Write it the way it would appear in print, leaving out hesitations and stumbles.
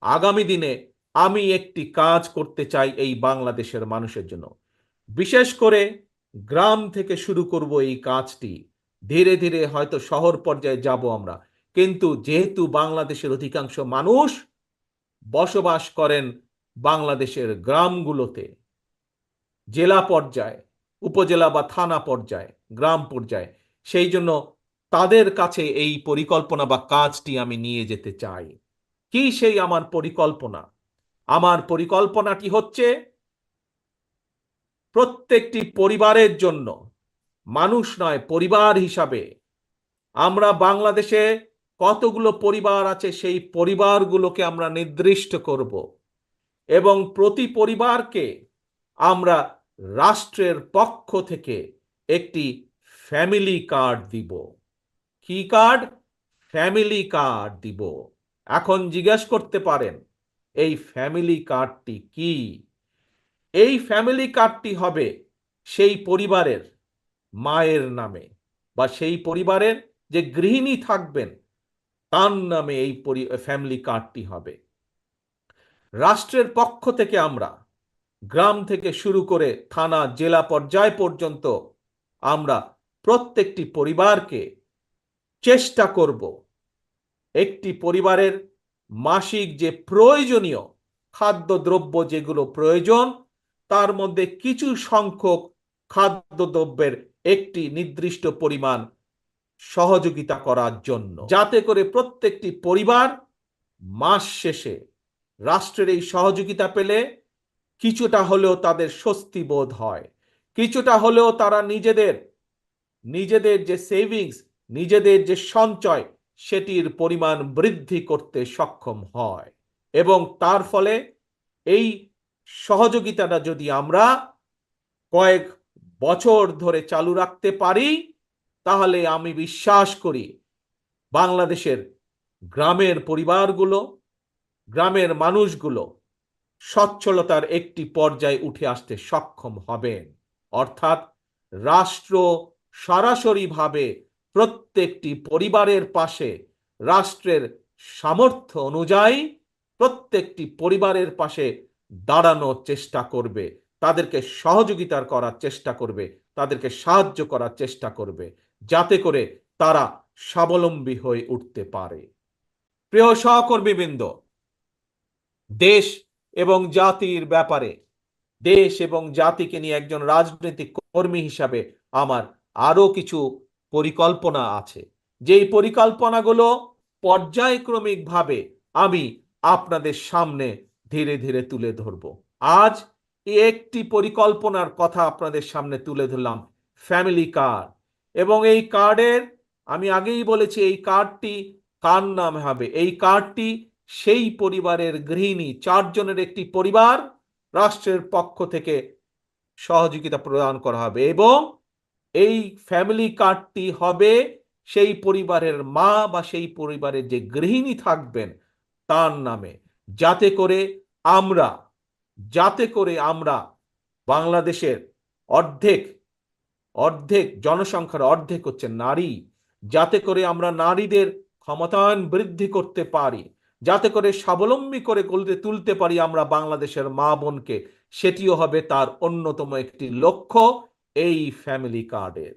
আগামী দিনে আমি একটি কাজ করতে চাই এই বাংলাদেশের মানুষের জন্য। বিশেষ করে গ্রাম থেকে শুরু করব এই কাজটি। ধীরে ধীরে হয়তো শহর পর্যায়ে যাব আমরা, কিন্তু যেহেতু বাংলাদেশের অধিকাংশ মানুষ বসবাস করেন বাংলাদেশের গ্রামগুলোতে, জেলা পর্যায়ে, উপজেলা বা থানা পর্যায়ে, গ্রাম পর্যায়ে, সেই জন্য তাদের কাছে এই পরিকল্পনা বা কাজটি আমি নিয়ে যেতে চাই। কি সেই আমার পরিকল্পনা? আমার পরিকল্পনাটি হচ্ছে প্রত্যেকটি পরিবারের জন্য, মানুষ নয়, পরিবার হিসাবে আমরা বাংলাদেশে কতগুলো পরিবার আছে সেই পরিবারগুলোকে আমরা নির্দিষ্ট করব এবং প্রতি পরিবারকে আমরা রাষ্ট্রের পক্ষ থেকে একটি ফ্যামিলি কার্ড দিব। কি কার্ড? ফ্যামিলি কার্ড দিব। এখন জিজ্ঞেস করতে পারেন এই ফ্যামিলি কার্ডটি কি? এই ফ্যামিলি কার্ডটি হবে সেই পরিবারের মায়ের নামে, বা সেই পরিবারের যে গৃহিণী থাকবেন তার নামে এই ফ্যামিলি কার্ডটি হবে। রাষ্ট্রের পক্ষ থেকে আমরা গ্রাম থেকে শুরু করে থানা, জেলা পর্যায় পর্যন্ত আমরা প্রত্যেকটি পরিবারকে চেষ্টা করব একটি পরিবারের মাসিক যে প্রয়োজনীয় খাদ্যদ্রব্য যেগুলো প্রয়োজন, তার মধ্যে কিছু সংখ্যক খাদ্যদ্রব্যের একটি নির্দিষ্ট পরিমাণ সহযোগিতা করার জন্য, যাতে করে প্রত্যেকটি পরিবার মাস শেষে রাষ্ট্রের এই সহযোগিতা পেলে কিছুটা হলেও তাদের স্বস্তি বোধ হয়, কিছুটা হলেও তারা নিজেদের যে সেভিংস, নিজেদের যে সঞ্চয়, সেটির পরিমাণ বৃদ্ধি করতে সক্ষম হয়। এবং তার ফলে এই সহযোগিতাটা যদি আমরা কয়েক বছর ধরে চালু রাখতে পারি, তাহলে আমি বিশ্বাস করি বাংলাদেশের গ্রামের পরিবারগুলো, গ্রামের মানুষগুলো সচ্ছলতার একটি পর্যায়ে উঠে আসতে সক্ষম হবেন। অর্থাৎ রাষ্ট্র সরাসরিভাবে প্রত্যেকটি পরিবারের পাশে, রাষ্ট্রের সামর্থ্য অনুযায়ী প্রত্যেকটি পরিবারের পাশে দাঁড়ানোর চেষ্টা করবে, তাদেরকে সহযোগিতা করার চেষ্টা করবে, তাদেরকে সাহায্য করার চেষ্টা করবে, যাতে করে তারা স্বাবলম্বী হয়ে উঠতে পারে। প্রিয় সহকর্মীবৃন্দ, দেশ এবং জাতির ব্যাপারে, দেশ এবং জাতিকে নিয়ে একজন রাজনৈতিক কর্মী হিসাবে আমার আরো কিছু পরিকল্পনা আছে, যেই পরিকল্পনাগুলো পর্যায়ক্রমিকভাবে আমি আপনাদের সামনে ধীরে ধীরে তুলে ধরব। আজ একটি পরিকল্পনার কথা আপনাদের সামনে তুলে ধরলাম, ফ্যামিলি কার্ড। এবং এই কার্ডের, আমি আগেই বলেছি, এই কার্ডটি কার নামে হবে? এই কার্ডটি সেই পরিবারের গৃহিণী, 4 জনের একটি পরিবার, রাষ্ট্রের পক্ষ থেকে সহযোগিতা প্রদান করা হবে। এবং এই ফ্যামিলি কার্ডটি হবে সেই পরিবারের মা বা সেই পরিবারের যে গৃহিণী থাকবেন তার নামে, যাতে করে আমরা বাংলাদেশের অর্ধেক অর্ধেক জনসংখ্যার অর্ধেক হচ্ছে নারী, যাতে করে আমরা নারীদের ক্ষমতায়ন বৃদ্ধি করতে পারি, যাতে করে স্বাবলম্বী করে গড়ে তুলতে পারি আমরা বাংলাদেশের মা বোনকে, সেটিও হবে তার অন্যতম একটি লক্ষ্য এই ফ্যামিলি কার্ডের।